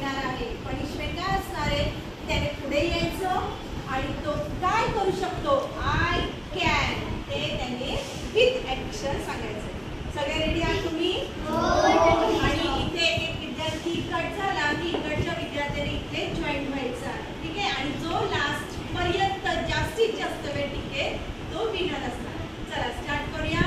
मिळणार आहे. पनिशमेंट काय असणार आहे? त्याने पुढे यायचं आणि तो काय करू शकतो? I can. ते त्याने विथ ऍक्शन सांगायचं. सगळे रेडी आहात तुम्ही? आणि इथे एक विद्यार्थी कट झाला की इकडच्या विद्यार्थ्याने इथे जॉईन व्हायचा. ठीक आहे. आणि जो लास्ट पर्यंत जास्तीत जास्त वेळ टिकेल तो विनर असणार. चला स्टार्ट करूया.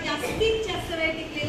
जास्तीत जास्त वेळ टिकले